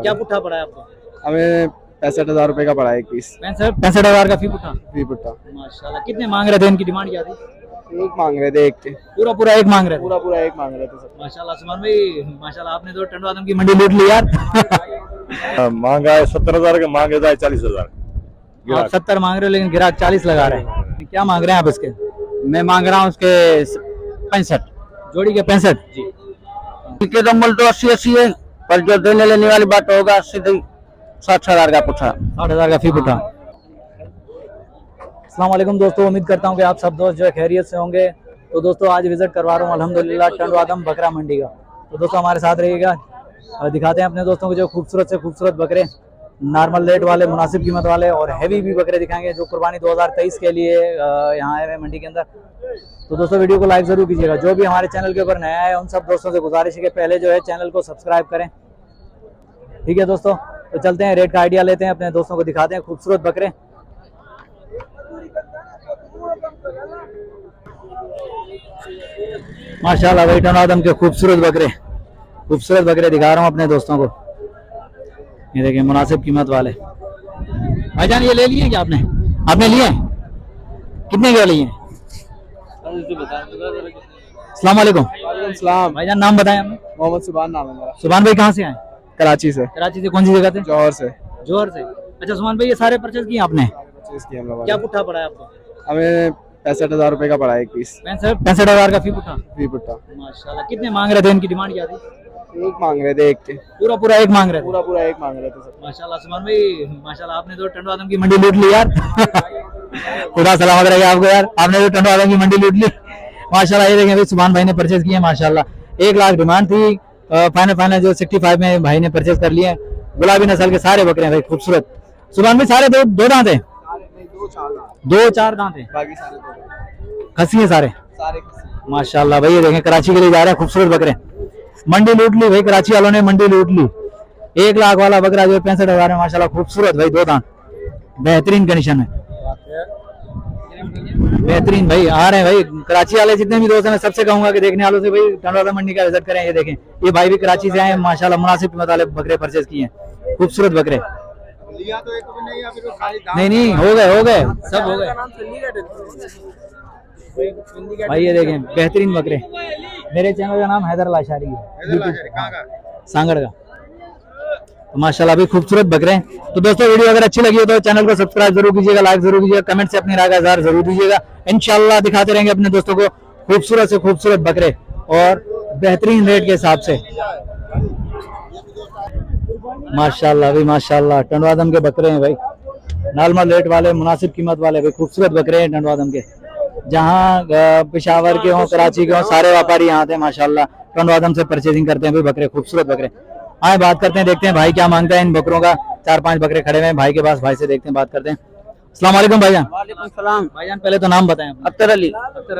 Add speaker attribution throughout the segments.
Speaker 1: क्या पुट्ठा पड़ा है आपको?
Speaker 2: हमें 65,000 रुपए का पड़ा है एक पीस।
Speaker 1: 65,000 का फी पुट्ठा।
Speaker 2: फी पुट्टा
Speaker 1: माशाल्लाह। कितने मांग रहे थे? इनकी डिमांड क्या थी?
Speaker 2: एक मांग रहे थे, एक के
Speaker 1: पूरा पूरा एक मांग रहे थे।
Speaker 2: पूरा एक मांग रहे थे सब।
Speaker 1: माशाल्लाह सुमन भाई, माशाल्लाह आपने तो टंडवा आदम की मंडी लूट ली यार।
Speaker 2: मांगा है 70,000 का, मांगे था 40,000।
Speaker 1: आप 70 मांग रहे हो लेकिन ग्राहक 40 लगा रहे हैं। क्या मांग रहे हैं आप इसके?
Speaker 3: मैं मांग रहा हूँ उसके 65
Speaker 1: जोड़ी के 65 जी।
Speaker 3: इनके तो मूल्य तो 80 है, पर जो देने लेने वाली बात होगा सीधे 60,000 का पुट्ठा।
Speaker 1: 60,000 का फी पुट्ठा। अस्सलाम वालेकुम दोस्तों, उम्मीद करता हूँ कि आप सब दोस्त जो है खैरियत से होंगे। तो दोस्तों आज विजिट करवा रहा हूँ अल्हम्दुलिल्लाह टंडवा आदम बकरा मंडी का। तो दोस्तों हमारे साथ रहिएगा, दिखाते हैं अपने दोस्तों को जो खूबसूरत से खूबसूरत बकरे, नॉर्मल रेट वाले, मुनासिब कीमत वाले और हैवी भी बकरे दिखाएंगे जो कुर्बानी 2023 के लिए यहाँ आए हुए मंडी के अंदर। तो दोस्तों वीडियो को लाइक जरूर कीजिएगा। जो भी हमारे चैनल के ऊपर नया है उन सब दोस्तों से गुजारिश है कि पहले जो है चैनल को सब्सक्राइब करें। ठीक है दोस्तों, तो चलते हैं, रेट का आइडिया लेते हैं, अपने दोस्तों को दिखाते हैं खूबसूरत बकरे। माशाल्लाह भाई टंडवा आदम के खूबसूरत बकरे दिखा रहा हूँ अपने दोस्तों को। ये देखिए मुनासिब कीमत वाले। भाईजान ये ले लिए क्या आपने लिए? कितने के लिए? अस्सलाम वालेकुम।
Speaker 2: सलाम।
Speaker 1: भाईजान नाम बताएं आपने?
Speaker 2: मोहम्मद सुभान नाम है मेरा।
Speaker 1: सुभान भाई कहाँ से आए?
Speaker 2: कराची से।
Speaker 1: कराची से कौन सी जगह थे?
Speaker 2: जौहर से।
Speaker 1: जौहर से। अच्छा सुभान भाई ये सारे परचेज किए आपने?
Speaker 2: परचेज किया हम लोगों ने।
Speaker 1: क्या पुट्ठा पड़ा है आपको?
Speaker 2: हमें 65,000 रुपए का पड़ा है एक पीस।
Speaker 1: 65,000 का फी पुट्ठा।
Speaker 2: फी पुट्टा।
Speaker 1: माशाल्लाह। कितने मांग रहे थे? इनकी डिमांड क्या थी?
Speaker 2: एक मांग रहे थे, एक के
Speaker 1: पूरा एक मांग रहे थे।
Speaker 2: पूरा एक मांग रहे थे सब।
Speaker 1: माशाल्लाह सुभान भाई, माशाल्लाह आपने तो टंडवा आदम की मंडी लूट ली यार। खुदा सलामत रहे आपको यार, आपने तो टंडवा आदम की मंडी लूट ली माशाल्लाह। ये देखें भाई सुभान भाई ने परचेज किए माशाल्लाह। 1 लाख डिमांड थी, फाइनल जो 65 में भाई ने परचेज कर लिए। गुलाबी नस्ल के सारे बकरे हैं भाई खूबसूरत। सुभान भाई सारे दो दांत है? 2-4 दांत है,
Speaker 2: बाकी सारे
Speaker 1: खसी है सारे
Speaker 2: खसी।
Speaker 1: माशाल्लाह भाई। ये देखें कराची के लिए जा रहे हैं खूबसूरत बकरे। मंडी लूट ली भाई, कराची वालों ने मंडी लूट ली। 1 लाख वाला बकरा जो 65,000 में माशाल्लाह खूबसूरत भाई, 2 दांत, बेहतरीन कंडीशन में, बेहतरीन भाई। आ रहे हैं भाई कराची वाले जितने भी दोस्त हैं, मैं सबसे कहूंगा कि देखने वालों से भाई टंडवा मंडी का विजिट करें। ये देखें ये भाई भी कराची से आए हैं माशाल्लाह, मुनासिब कीमत वाले बकरे परचेज किए हैं, खूबसूरत बकरे।
Speaker 2: लिया तो एक भी नहीं, अभी तो खाली
Speaker 1: नहीं हो गए सब हो गए भाई। ये देखें बेहतरीन बकरे। मेरे चैनल का नाम हैदर लाशारी है, सांगड़ का। तो माशाल्लाह भी खूबसूरत बकरे हैं। तो दोस्तों वीडियो अगर अच्छी लगी हो तो चैनल को सब्सक्राइब जरूर कीजिएगा, लाइक जरूर कीजिएगा, कमेंट से अपनी राय का इज़हार जरूर दीजिएगा। इंशाल्लाह दिखाते रहेंगे अपने दोस्तों को खूबसूरत से खूबसूरत बकरे और बेहतरीन रेट के हिसाब से। माशाल्लाह भाई माशाल्लाह, टंडवा आदम के बकरे हैं भाई, नॉर्मल रेट वाले, मुनासिब कीमत वाले भाई, खूबसूरत बकरे हैं टंडवा आदम के। जहाँ पेशावर के हों, कराची के हों, सारे व्यापारी यहाँ आते हैं माशाल्लाह, टंडवा आदम से परचेजिंग करते हैं भाई बकरे, खूबसूरत बकरे। आए बात करते हैं, देखते हैं भाई क्या मांगता है इन बकरों का। 4-5 बकरे खड़े हुए हैं भाई के पास, भाई से देखते हैं, बात करते हैं। अस्सलाम वालेकुम भाईजान।
Speaker 3: वालेकुम सलाम।
Speaker 1: भाईजान पहले तो नाम बताएं।
Speaker 3: अख्तर अली।
Speaker 1: अख्तर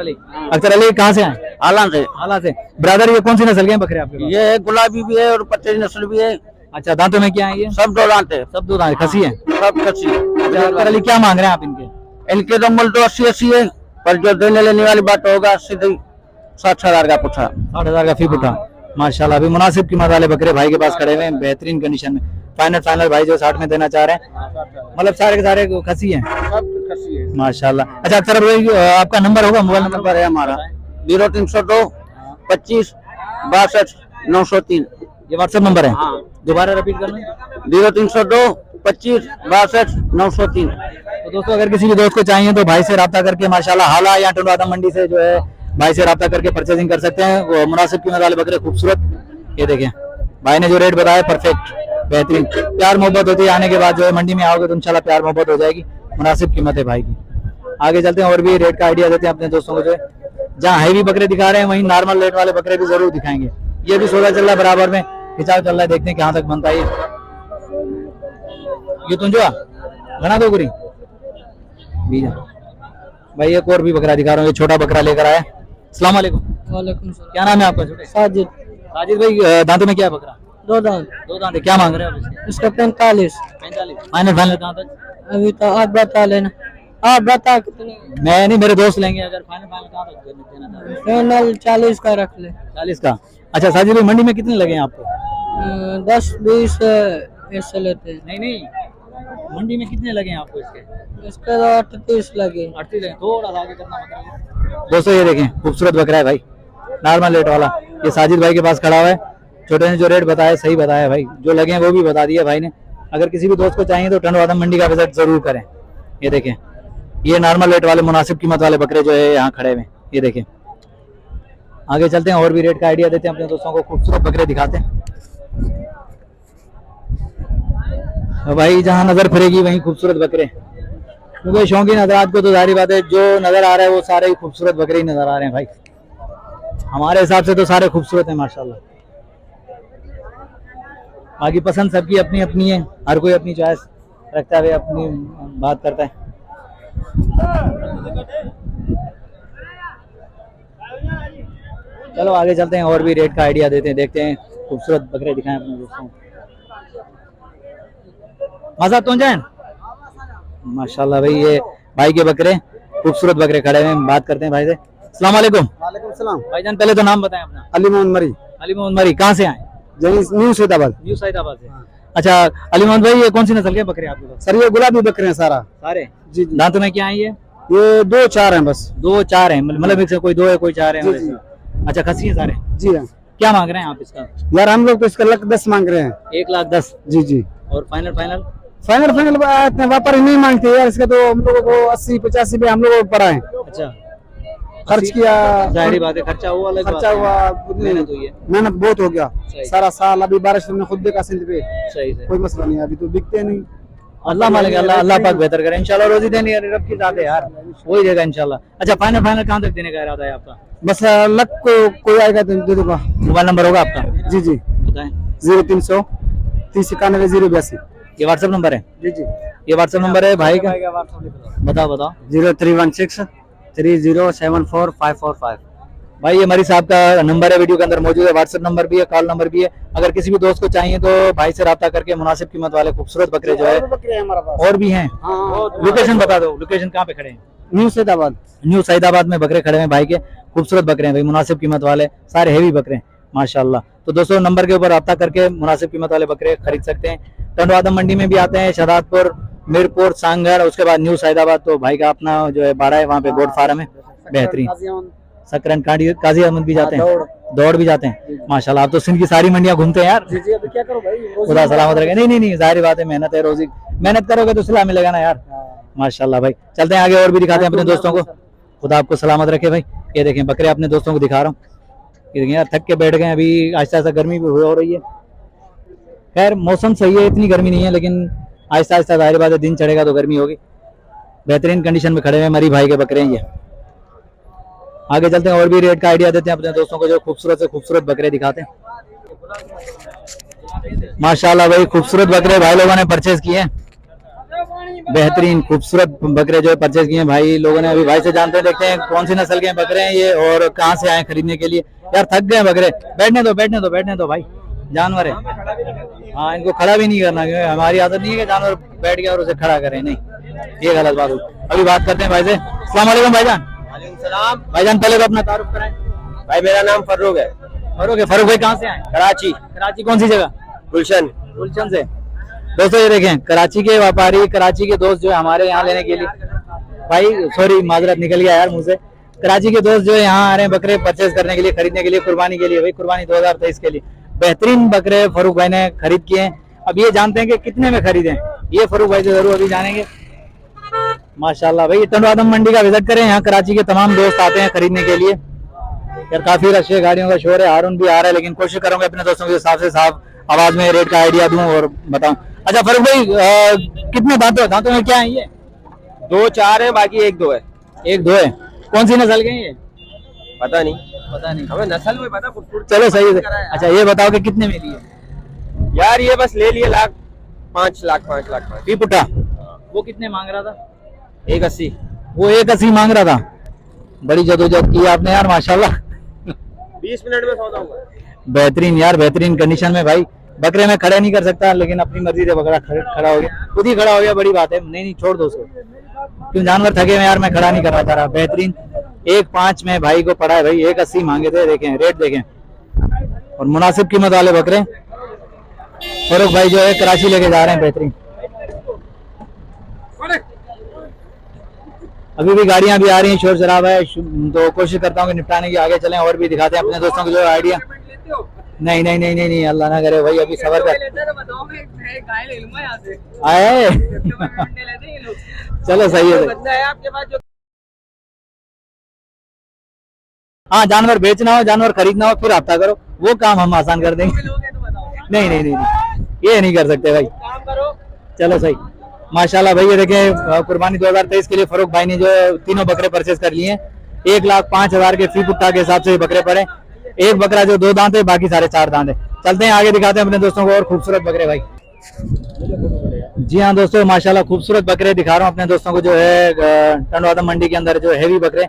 Speaker 1: अली कहाँ से आए? आला से। ब्रदर ये कौन सी नस्ल के हैं बकरे आपके पास?
Speaker 3: ये गुलाबी भी है और पट्टे नस्ल भी है।
Speaker 1: अच्छा दांतों में क्या है ये?
Speaker 3: सब 2 दांत है।
Speaker 1: सब 2 दांत, खसी है
Speaker 3: सब खसी।
Speaker 1: अच्छा अख्तर अली क्या मांग रहे हैं आप इनके?
Speaker 3: इनके तो मूल्य तो 80 है, पर जो देने लेने वाली बात होगा सीधे 60,000 का पुट्ठा।
Speaker 1: 60,000 का फी पुट्ठा। माशाल्लाह अभी मुनासिब कीमत वाले बकरे भाई के पास खड़े हुए हैं, बेहतरीन कंडीशन में। फाइनल भाई जो 60 में देना चाह रहे हैं, मतलब सारे के सारे खसी हैं,
Speaker 3: सब खसी है
Speaker 1: माशाल्लाह। अच्छा अख्तर भाई आपका नंबर होगा, मोबाइल नंबर
Speaker 3: है हमारा 0302 25 62 903।
Speaker 1: ये व्हाट्सएप नंबर है?
Speaker 3: हाँ।
Speaker 1: दोबारा रिपीट करना।
Speaker 3: 0302 25 62 903।
Speaker 1: तो दोस्तों अगर किसी भी दोस्त को चाहिए तो भाई से रब्ता करके माशाल्लाह हाला या टंडवा आदम मंडी से जो है भाई से रब्ता करके परचेजिंग कर सकते हैं। वो मुनासिब कीमत वाले बकरे खूबसूरत। ये देखें भाई ने जो रेट बताया परफेक्ट, बेहतरीन। प्यार मोहब्बत होती है, आने के बाद जो है मंडी में आओगे तो इंशाल्लाह प्यार मोहब्बत हो जाएगी। मुनासिब कीमत है भाई की। आगे चलते हैं और भी रेट का आइडिया देते हैं अपने दोस्तों को। जो है जहाँ हैवी बकरे दिखा रहे हैं वहीं नॉर्मल रेट वाले बकरे भी जरूर दिखाएंगे। ये भी सौदा चल रहा है बराबर में, खिंचाव चल रहा है, देखते हैं कहाँ तक बनता है। ये तुम जो घना दो गुरी भाई, एक और भी बकरा दिखा रहा हूँ, ये छोटा बकरा लेकर आया। अस्सलाम वालेकुम।
Speaker 4: वालेकुम सलाम।
Speaker 1: क्या नाम है आपका? छोटे
Speaker 4: साजिद।
Speaker 1: साजिद भाई दांतों में क्या है बकरा?
Speaker 4: 2 दांत।
Speaker 1: 2 दांत है। क्या मांग रहे हैं आप इसके?
Speaker 4: इसका 45।
Speaker 1: फाइनल कहाँ तक?
Speaker 4: अभी तो आप बता लेना, आप बता कितने?
Speaker 1: मैं नहीं, मेरे दोस्त लेंगे। अगर फाइनल कहाँ तक देना?
Speaker 4: फाइनल 40 का रख ले।
Speaker 1: 40 का। अच्छा साजिद भाई मंडी में कितने लगे हैं आपको?
Speaker 4: 10-20 ऐसे लेते हैं।
Speaker 1: नहीं नहीं, मंडी में कितने लगे हैं आपको इसके?
Speaker 4: इसके तो 38 लगे।
Speaker 1: 38 लगे, थोड़ा सा आगे करना मतलब। दोस्तों ये देखें, खूबसूरत बकरा है भाई, नॉर्मल रेट वाला। ये साजिद भाई के पास खड़ा हुआ है। छोटे ने जो रेट बताया सही बताया भाई, जो लगे हैं वो भी बता दिया भाई ने। अगर किसी भी दोस्त को चाहिए तो टंडवादम मंडी का विजिट जरूर करें। ये देखें, ये नॉर्मल रेट वाले मुनासिब कीमत वाले बकरे जो है यहाँ खड़े हुए। ये देखें, आगे चलते हैं और भी रेट का आइडिया देते हैं अपने दोस्तों को, खूबसूरत बकरे दिखाते हैं। भाई जहाँ नजर फिरेगी वहीं खूबसूरत बकरे, क्योंकि शौकीन हजरात को तो जाहिर बात है जो नजर आ रहा है वो सारे ही खूबसूरत बकरे ही नजर आ रहे हैं भाई। हमारे हिसाब से तो सारे खूबसूरत हैं माशाल्लाह। बाकी पसंद सबकी अपनी अपनी है, हर कोई अपनी चॉइस रखता है, अपनी बात करता है। चलो आगे चलते हैं और भी रेट का आइडिया देते हैं, देखते हैं खूबसूरत बकरे दिखाएं अपने दोस्तों को। मजा तो जाए माशाल्लाह भाई, ये भाई के बकरे खूबसूरत बकरे खड़े हैं। बात करते हैं भाई से। अस्सलाम वालेकुम।
Speaker 5: वालेकुम सलाम।
Speaker 1: भाईजान पहले तो नाम बताएं अपना।
Speaker 5: अली मोहम्मद मरी,
Speaker 1: अली मोहम्मद मरी, कहाँ से आए?
Speaker 5: न्यू सैदाबाद।
Speaker 1: न्यू सैदाबाद से। अच्छा अली मोहम्मद भाई, ये कौन सी नस्ल के बकरे आपके पास?
Speaker 5: सर ये गुलाबी बकरे हैं सारा।
Speaker 1: सारे
Speaker 5: जी जी।
Speaker 1: दांतों में क्या है ये?
Speaker 5: 2-4 हैं बस।
Speaker 1: 2-4 है, मतलब एक से कोई 2 है कोई 4 है।
Speaker 5: जी, जी।
Speaker 1: अच्छा खसी है सारे।
Speaker 5: जी हाँ।
Speaker 1: क्या मांग रहे हैं आप इसका?
Speaker 5: यार हम लोग तो इसका 1,10,000 मांग रहे हैं।
Speaker 1: 1,10,000।
Speaker 5: जी जी।
Speaker 1: और फाइनल फाइनल?
Speaker 5: फाइनल इतने व्यापारी नहीं मांगते यार, इसका तो हम लोगों को 80-85 पे हम लोगों को पड़ा है।
Speaker 1: अच्छा
Speaker 5: खर्च किया,
Speaker 1: जाहिर बात है, खर्चा हुआ, अलग
Speaker 5: खर्चा हुआ,
Speaker 1: मेहनत हुई है,
Speaker 5: मेहनत बहुत हो गया
Speaker 1: सही।
Speaker 5: सारा साल। अभी बारिश हमने खुद देखा सिंध पे,
Speaker 1: सही से।
Speaker 5: कोई मसला नहीं, अभी तो बिकते नहीं।
Speaker 1: अल्लाह मालिक, अल्लाह पाक बेहतर करे इंशाल्लाह। रोजी देनी है रब की जात है यार, वही देगा इंशाल्लाह। अच्छा फाइनल फाइनल कहाँ तक देने का इरादा है आपका?
Speaker 5: बस लक को कोई आएगा तो दे दूंगा।
Speaker 1: मोबाइल नंबर होगा आपका?
Speaker 5: जी जी।
Speaker 1: बताएं।
Speaker 5: 0300 3091 082।
Speaker 1: ये व्हाट्सएप नंबर है?
Speaker 5: जी जी।
Speaker 1: ये व्हाट्सएप नंबर है भाई का? बताओ बताओ।
Speaker 5: 0316 3074
Speaker 1: भाई ये मरी साहब का नंबर है, वीडियो के अंदर मौजूद है। व्हाट्सएप नंबर भी है, कॉल नंबर भी है। अगर किसी भी दोस्त को चाहिए तो भाई से राब्ता करके मुनासिब कीमत वाले खूबसूरत बकरे जो है
Speaker 5: हमारे पास
Speaker 1: और भी हैं। लोकेशन बता दो, लोकेशन कहाँ पे खड़े हैं?
Speaker 5: न्यू सैदाबाद।
Speaker 1: न्यू सैदाबाद में बकरे खड़े हैं भाई के, खूबसूरत बकरे हैं भाई, मुनासिब कीमत वाले, सारे हेवी बकरे हैं माशाल्लाह। तो दोस्तों नंबर के ऊपर राब्ता करके मुनासिब कीमत वाले बकरे खरीद सकते हैं। टंडवादम मंडी में भी आते हैं, शहदादपुर, मीरपुर, सांगघर, उसके बाद न्यू सैदाबाद। तो भाई का अपना जो है बाड़ा है, वहाँ पे गोट फार्म है बेहतरीन। सकरन काजी अहमद भी जाते हैं, दौड़ भी जाते हैं माशाल्लाह। आप तो सिंध की सारी मंडियां घूमते हैं यार।
Speaker 5: जी जी। अभी क्या करो भाई,
Speaker 1: खुदा सलामत रखे। नहीं नहीं नहीं, जाहिर बात है, मेहनत है, रोजी मेहनत करोगे तो सिला मिलेगा ना यार माशाल्लाह भाई। चलते हैं आगे और भी दिखाते हैं अपने दोस्तों को। खुदा आपको सलामत रखे भाई। ये देखें बकरे अपने दोस्तों को दिखा रहा हूँ। ये देखें यार, थक के बैठ गए, अभी आहिस्ता आहिस्ता गर्मी भी हो रही है। खैर मौसम सही है, इतनी गर्मी नहीं है, लेकिन आहिस्ता आहिस्ता जाहिर बात है दिन चढ़ेगा तो गर्मी होगी। बेहतरीन कंडीशन में खड़े हैं मरी भाई के बकरे हैं ये। आगे चलते हैं और भी रेट का आइडिया देते हैं अपने दोस्तों को, जो खूबसूरत से खूबसूरत बकरे दिखाते हैं माशाल्लाह भाई। खूबसूरत बकरे भाई लोगों ने परचेज किए हैं, बेहतरीन खूबसूरत बकरे जो परचेज किए हैं भाई लोगों ने। अभी भाई से जानते हैं, देखते हैं कौन सी नस्ल के बकरे हैं ये और कहाँ से आए खरीदने के लिए। यार थक गए बकरे, बैठने दो बैठने दो बैठने दो भाई, जानवर है। हाँ इनको खड़ा भी नहीं करना, क्योंकि हमारी आदत नहीं है कि जानवर बैठ गया और उसे खड़ा करें, नहीं ये गलत बात होगी। अभी बात करते हैं भाई से। अस्सलाम वालेकुम भाईजान।
Speaker 6: सलाम
Speaker 1: भाईजान पहले तो अपना तारुफ कराएं।
Speaker 6: भाई, मेरा नाम फर्रुख है।
Speaker 1: फरूक भाई कहाँ से आए?
Speaker 6: कराची।
Speaker 1: कराची कौन सी जगह?
Speaker 6: गुलशन।
Speaker 1: गुलशन से। दोस्तों ये देखें, कराची के व्यापारी, कराची के दोस्त जो है हमारे यहाँ लेने के लिए, भाई सॉरी माजरत निकल गया यार मुंह से। कराची के दोस्त जो है यहाँ आ रहे हैं बकरे परचेज करने के लिए, खरीदने के लिए, कुर्बानी के लिए। भाई कुर्बानी 2023 के लिए बेहतरीन बकरे फरूक भाई ने खरीद किए हैं। अब ये जानते हैं कि कितने में खरीदे, ये फरूक भाई से जरूर अभी जानेंगे माशाल्लाह। भाई टंडवादम मंडी का विजिट करें, यहाँ कराची के तमाम दोस्त आते हैं खरीदने के लिए। यार काफी रश है, गाड़ियों का शोर है, हारून भी आ रहा है, लेकिन कोशिश करूंगा अपने दोस्तों के हिसाब से साफ आवाज में रेट का आइडिया दूं और बताऊं। अच्छा फरूक भाई कितने दांतों में क्या है ये?
Speaker 6: 2-4 है, बाकी 1-2 है।
Speaker 1: 1-2 है। कौन सी नस्ल के हैं ये?
Speaker 6: पता नहीं
Speaker 1: नहीं,
Speaker 6: हमें नस्ल में पता, खूबसूरत।
Speaker 1: चलो सही है। अच्छा ये बताओ कि कितने में लिए?
Speaker 6: यार ये बस ले लिए 5 लाख 5 लाख।
Speaker 1: पी पुट्टा वो कितने मांग रहा था?
Speaker 6: 180।
Speaker 1: वो 180 मांग रहा था। बड़ी जदोजहद की आपने यार माशाल्लाह।
Speaker 6: 20 मिनट में सौदा हुआ।
Speaker 1: बेहतरीन यार, बेहतरीन कंडीशन में भाई। बकरे में खड़े नहीं कर सकता, लेकिन अपनी मर्जी से बकरा खड़ा हो गया, खुद ही खड़ा हो गया, बड़ी बात है। नहीं छोड़ दो उसको, क्यों जानवर थके में यार, मैं खड़ा नहीं करना चाह रहा। बेहतरीन 1.5 में भाई को पड़ा है भाई, 180 मांगे थे। देखें रेट देखें, और मुनासिब कीमत वाले बकरे फरूक भाई जो है कराची लेके जा रहे हैं, बेहतरीन। अभी भी गाड़ियां भी आ रही हैं, शोर शराबा है, तो कोशिश करता हूँ कि निपटाने की आगे चलें और भी दिखाते हैं अपने दोस्तों को जो आइडिया। नहीं नहीं नहीं नहीं नहीं, अल्लाह ना करे भाई, अभी सबर कर आए। चलो सही है। हाँ, जानवर बेचना हो, जानवर खरीदना हो, फिर रब्ता करो, वो काम हम आसान कर देंगे। नहीं नहीं नहीं, ये नहीं कर सकते भाई। चलो सही, माशाल्लाह भाई। ये देखें, कुर्बानी 2023 के लिए फरूक भाई ने जो तीनों बकरे परचेज कर लिए हैं। 1,05,000 के फी पुट्टा के हिसाब से ये बकरे पड़े। एक बकरा जो 2 दांत है, बाकी सारे 4 दांत है। चलते हैं आगे, दिखाते हैं अपने दोस्तों को और खूबसूरत बकरे भाई। जी हाँ दोस्तों, माशाल्लाह खूबसूरत बकरे दिखा रहा हूँ अपने दोस्तों को, जो है टंडवादम मंडी के अंदर जो हैवी बकरे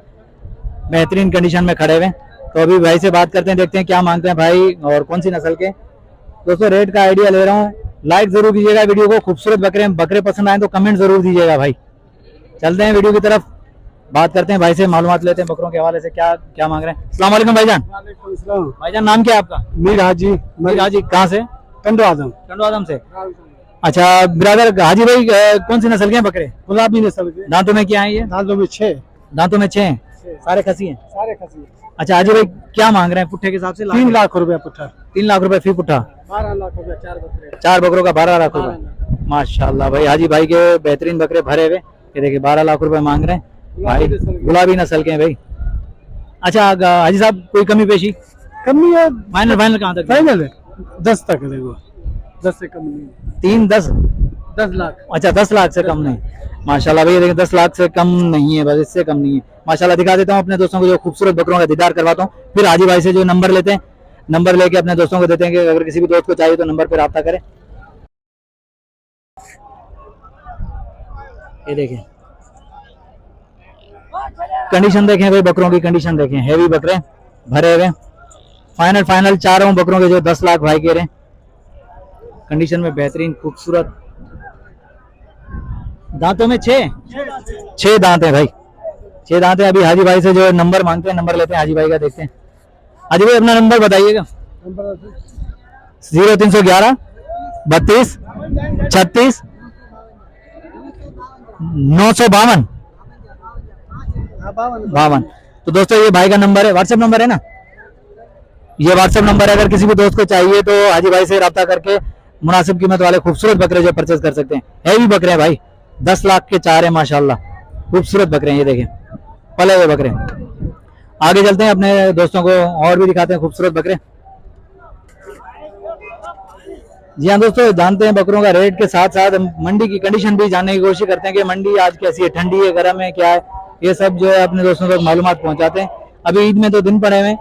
Speaker 1: बेहतरीन कंडीशन में खड़े हुए। तो अभी भाई से बात करते हैं, देखते हैं क्या मांगते हैं भाई और कौन सी नस्ल के। दोस्तों रेट का आइडिया ले रहा हूँ, लाइक जरूर कीजिएगा वीडियो को। खूबसूरत बकरे पसंद आए तो कमेंट जरूर दीजिएगा भाई। चलते हैं वीडियो की तरफ, बात करते हैं भाई से, मालूमात लेते हैं बकरों के हवाले से क्या क्या मांग रहे हैं। अस्सलाम वालेकुम भाईजान। भाईजान नाम क्या है आपका?
Speaker 5: मीर हाजी।
Speaker 1: मीर हाजी, कहाँ से?
Speaker 5: टंडवादम
Speaker 1: से। अच्छा ब्रदर हाजी भाई, कौन सी नस्ल के हैं बकरे?
Speaker 5: गुलाबी नस्ल के।
Speaker 1: दांतों में क्या है ये?
Speaker 5: दांतों में 6।
Speaker 1: दांतों में 6 हैं, सारे खसी हैं?
Speaker 5: सारे खसी।
Speaker 1: अच्छा हाजी भाई, क्या मांग रहे हैं पुट्ठे के हिसाब से?
Speaker 5: 3 लाख रुपया पुट्ठा।
Speaker 1: 3 लाख रुपए फी पुट्ठा।
Speaker 5: 12 लाख रुपया 4 बकरे।
Speaker 1: 4 बकरों का 12 लाख रुपए। माशाल्लाह भाई, हाजी भाई के बेहतरीन बकरे भरे हुए। ये देखिए 12 लाख रुपए मांग रहे हैं भाई, गुलाबी नस्ल के हैं भाई। अच्छा हाजी साहब, कोई कमी पेशी?
Speaker 5: कमी है,
Speaker 1: फाइनल कहाँ तक?
Speaker 5: फाइनल है 10 तक देखो, 10 से कम नहीं।
Speaker 1: 3 10
Speaker 5: 10 लाख।
Speaker 1: अच्छा 10 लाख से कम नहीं। माशाल्लाह भाई, देखिए 10 लाख से कम नहीं है, बस इससे कम नहीं है। माशाल्लाह दिखा देता हूँ अपने दोस्तों को जो खूबसूरत बकरों का दीदार करवाता हूँ, फिर हाजी भाई से जो नंबर लेते हैं, नंबर लेके अपने दोस्तों को देते हैं कि अगर किसी भी दोस्त को चाहिए तो नंबर पर रब्ता करें। ये देखें कंडीशन, देखें भाई बकरों की कंडीशन देखें, हैवी बकरे भरे हुए। फाइनल चारों बकरों के जो 10 लाख भाई कह रहे हैं, कंडीशन में बेहतरीन खूबसूरत। दांतों में 6 दांत है भाई, 6 दांत है। अभी हाजी भाई से जो नंबर मांगते हैं, नंबर लेते हैं हाजी भाई का, देखते हैं। हाजी भाई अपना नंबर बताइएगा। 0311 32 36 952 52। तो दोस्तों ये भाई का नंबर है, व्हाट्सएप नंबर है ना, ये व्हाट्सएप नंबर है। अगर किसी भी दोस्त को चाहिए तो हाजी भाई से रब्ता करके मुनासिब कीमत वाले खूबसूरत बकरे जो परचेज कर सकते हैं। हैवी बकरे हैं भाई, 10 लाख के 4 है माशाल्लाह, खूबसूरत बकरे हैं। ये देखें पले हुए बकरे। आगे चलते हैं, अपने दोस्तों को और भी दिखाते हैं खूबसूरत बकरे। जी हाँ दोस्तों, जानते हैं बकरों का रेट के साथ साथ मंडी की कंडीशन भी जानने की कोशिश करते हैं कि मंडी आज कैसी है, ठंडी है, गर्म है, क्या है, ये सब जो है अपने दोस्तों तक मालूमात पहुंचाते हैं। अभी ईद में तो दिन पड़े हुए।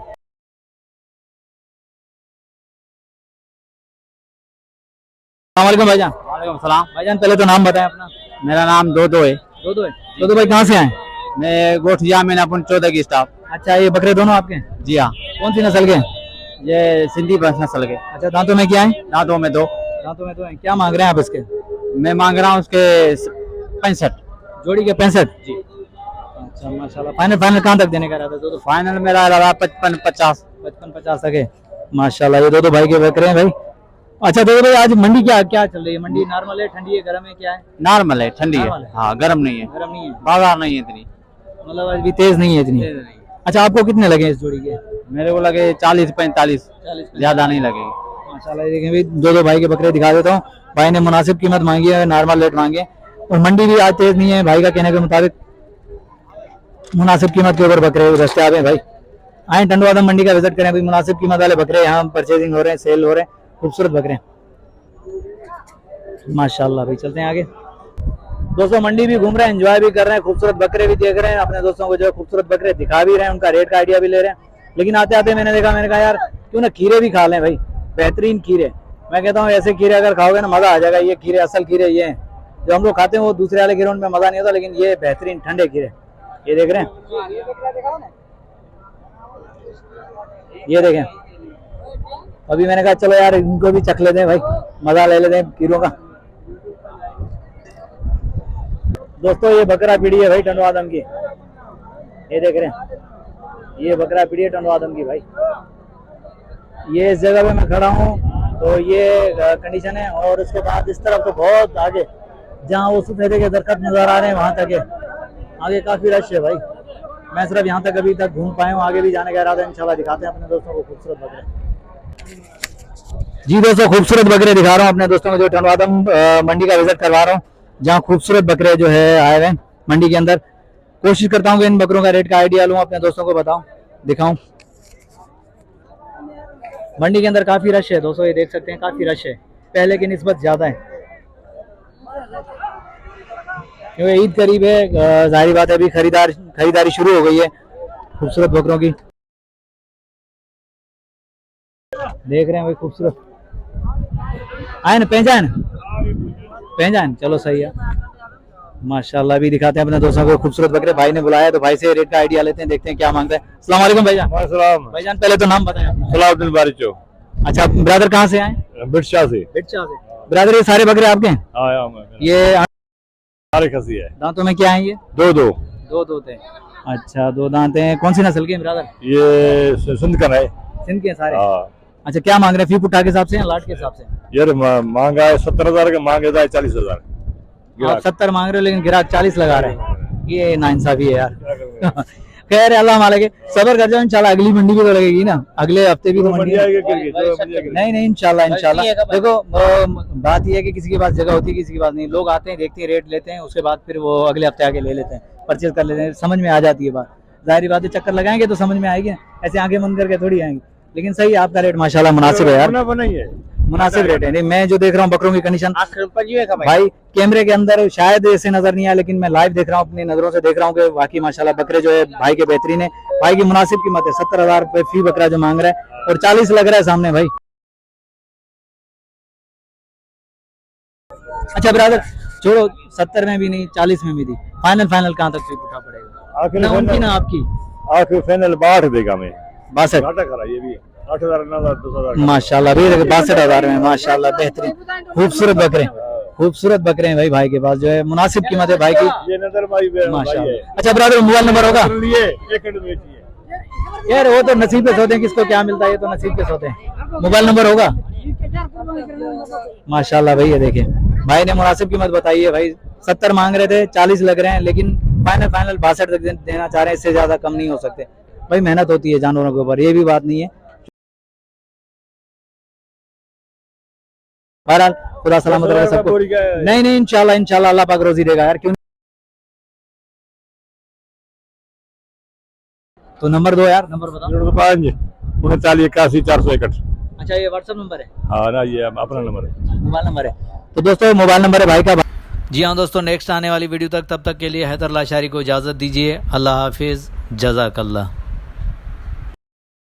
Speaker 1: अस्सलाम भाईजान।
Speaker 3: वालेकुम सलाम।
Speaker 1: भाईजान पहले तो नाम बताएं अपना।
Speaker 3: मेरा नाम दो है।
Speaker 1: दो है। दो भाई कहाँ से आए?
Speaker 3: मैं गोठिया में अपन 14 की स्टाफ।
Speaker 1: अच्छा ये बकरे दोनों आपके हैं?
Speaker 3: जी हाँ।
Speaker 1: कौन सी नस्ल के हैं?
Speaker 3: ये सिंधी नस्ल के।
Speaker 1: अच्छा दांतों में क्या है?
Speaker 3: दांतों में 2।
Speaker 1: दांतों में 2 हैं। क्या मांग रहे हैं आप इसके?
Speaker 3: मैं मांग रहा हूँ उसके 65
Speaker 1: जोड़ी के 65
Speaker 3: जी।
Speaker 1: अच्छा माशाल्लाह। फाइनल कहाँ तक देने का रहा था? तो
Speaker 3: फाइनल मेरा रहा 55-50
Speaker 1: तक है माशाल्लाह। ये दो भाई के बकरे हैं भाई। अच्छा दो भाई, आज मंडी क्या चल रही है? मंडी नॉर्मल है, ठंडी है, गर्म है, क्या है?
Speaker 3: नॉर्मल है, ठंडी है। हाँ गर्म नहीं है,
Speaker 1: गर्म नहीं है,
Speaker 3: बाजार नहीं है इतनी,
Speaker 1: मतलब आज भी तेज नहीं है इतनी। अच्छा आपको कितने लगे इस जोड़ी के?
Speaker 3: मेरे को लगे 40-45, ज्यादा नहीं लगे
Speaker 1: माशाल्लाह। ये देखें भाई, दो भाई के बकरे दिखा देता हूँ। भाई ने मुनासिब कीमत मांगी है, नॉर्मल रेट मांगे, और मंडी भी आज तेज नहीं है। भाई का कहने के मुताबिक मुनासिब कीमत के ऊपर बकरे दस्तयाब हैं भाई। आए टंडवादम मंडी का विजिट करें भाई, मुनासिब कीमत वाले बकरे यहाँ परचेजिंग हो रहे हैं, सेल हो रहे हैं, खूबसूरत बकरे माशाल्लाह भाई। चलते हैं आगे दोस्तों, मंडी भी घूम रहे हैं, एंजॉय भी कर रहे हैं, खूबसूरत बकरे भी देख रहे हैं, अपने दोस्तों को जो है खूबसूरत बकरे दिखा भी रहे हैं, उनका रेट का आइडिया भी ले रहे हैं। लेकिन आते आते मैंने कहा यार क्यों ना खीरे भी खा लें भाई, बेहतरीन खीरे। मैं कहता हूँ ऐसे खीरे अगर खाओगे ना मजा आ जाएगा। ये खीरे असल खीरे ये हैं जो हम लोग खाते हैं, वो दूसरे वाले खीरों में मजा नहीं होता, लेकिन ये बेहतरीन ठंडे खीरे। ये देख रहे हैं, ये देखें। अभी मैंने कहा चलो यार इनको भी चख लेते हैं भाई, मजा ले लेते हैं खीरों का। दोस्तों ये बकरा पीढ़ी है भाई टंडवादम की, ये देख रहे हैं, ये बकरा पीढ़ी है टंडवादम की भाई। ये इस जगह पे मैं खड़ा हूँ, तो ये कंडीशन है। और उसके बाद इस तरफ तो बहुत आगे जहाँ वो सफेदे के दरख्त नजर आ रहे हैं वहां तक है, आगे काफी रश है भाई। मैं सिर्फ यहाँ तक अभी तक घूम पाया हूँ, आगे भी जाने का इरादा है, इंशाल्लाह दिखाते हैं अपने दोस्तों को खूबसूरत बकरे। जी दोस्तों, खूबसूरत बकरे दिखा रहा हूँ अपने दोस्तों को, जो टनवादम मंडी का विजिट करवा रहा हूँ, जहाँ खूबसूरत बकरे जो है आए हुए हैं मंडी के अंदर। कोशिश करता हूँ कि इन बकरों का रेट का आइडिया लूँ, अपने दोस्तों को बताऊँ, दिखाऊं। मंडी के अंदर काफी रश है दोस्तों, ये देख सकते हैं काफी रश है, पहले की निस्बत ज्यादा है क्योंकि ईद करीब है। जाहिर बात है अभी खरीदारी शुरू हो गई है खूबसूरत बकरों की। देख रहे हैं भाई खूबसूरत आए ना, पहचान चलो सही है माशाल्लाह। भी दिखाते हैं अपने दोस्तों को खूबसूरत बकरे। भाई ने बुलाया तो भाई से रेट का आइडिया लेते हैं, देखते हैं क्या मांगता है। अस्सलाम वालेकुम भाईजान। भाईजान पहले तो नाम बताएं अपना।
Speaker 2: सलाउद्दीन बारिचो।
Speaker 1: अच्छा ब्रदर कहाँ से आए?
Speaker 2: बिरशाह से।
Speaker 1: ब्रदर ये सारे बकरे आपके हैं?
Speaker 2: हाँ,
Speaker 1: ये
Speaker 2: सारे खसी है।
Speaker 1: दांतों में क्या है ये? दो थे। अच्छा, दो दांत हैं। कौन सी नस्ल के हैं ब्रदर?
Speaker 2: ये सिंध का है।
Speaker 1: सिंध के सारे?
Speaker 2: हाँ।
Speaker 1: अच्छा, क्या मांग रहे हैं? फी पुट्ठा के हिसाब से या लाट के हिसाब से?
Speaker 2: यार मांगा है 70,000 का, मांगे था 40,000।
Speaker 1: आप 70 मांग रहे हो लेकिन ग्राहक 40 लगा रहे हैं, ये नाइंसाफी है यार। खैर अल्लाह मालिक है, सबर कर जाओ, इंशाल्लाह अगली मंडी भी तो लगेगी ना, अगले हफ्ते भी तो मंडी है। नहीं इंशाल्लाह देखो बात यह है कि किसी के पास जगह होती है, किसी के पास नहीं। लोग आते हैं, देखते हैं, रेट लेते हैं, उसके बाद फिर वो अगले हफ्ते आके ले लेते हैं, परचेज कर लेते हैं, समझ में आ जाती है बात। जाहिर बात है चक्कर लगाएंगे तो समझ में आएगी, ऐसे आंखें बंद करके थोड़ी आएंगे। लेकिन सही आपका रेट माशाल्लाह मुनासिब है यार, मुनासिब रेट है। नहीं मैं जो देख रहा हूँ बकरों की कंडीशन भाई कैमरे के अंदर शायद ऐसे नजर नहीं आया, लेकिन मैं लाइव देख रहा हूँ, अपनी नजरों से देख रहा हूँ कि वाकई माशाल्लाह बकरे जो है भाई के बेहतरीन है। भाई की मुनासिब कीमत है, 70,000 रुपए फी बकरा जो मांग रहा है, और 40 लग रहा है सामने भाई। अच्छा ब्रदर छोड़ो, 70 में भी नहीं, 40 में भी नहीं, फाइनल कहाँ तक फी उठा पड़ेगा? ना उनकी ना आपकी
Speaker 2: आखिर फाइनल 62 देगा मैं।
Speaker 1: 62
Speaker 2: ये भी 8,000 9,000
Speaker 1: माशाल्लाह भी 62,000 में माशाल्लाह बेहतरीन खूबसूरत बकरे हैं भाई के पास, जो है मुनासिब कीमत है भाई की।
Speaker 2: ये नजर भाई
Speaker 1: माशाल्लाह। अच्छा ब्रदर मोबाइल नंबर होगा? यार वो तो नसीब पे सोते हैं, किसको क्या मिलता है, ये तो नसीब पे सोते हैं। मोबाइल नंबर होगा? माशाल्लाह भाई, ये देखिए भाई ने मुनासिब कीमत बताई है भाई। 70 मांग रहे थे, 40 लग रहे हैं, लेकिन फाइनल 62 तक देना चाह रहे हैं, इससे ज्यादा कम नहीं हो सकते भाई। मेहनत होती है जानवरों के ऊपर, ये भी बात नहीं है। बहरहाल खुदा सलामत रहे सबको। नहीं इंशाल्लाह अल्लाह पाक रोजी देगा यार, क्यों? तो नंबर दो यार, नंबर बताओ।
Speaker 2: 5 39 81 461।
Speaker 1: अच्छा ये व्हाट्सएप नंबर है?
Speaker 2: हाँ ना, ये अपना नंबर है,
Speaker 1: मोबाइल नंबर है। तो दोस्तों मोबाइल नंबर है भाई का। जी हाँ दोस्तों, नेक्स्ट आने वाली वीडियो तक, तब तक के लिए हैदर लाशारी को इजाजत दीजिए। अल्लाह हाफिज, जज़ाकल्लाह।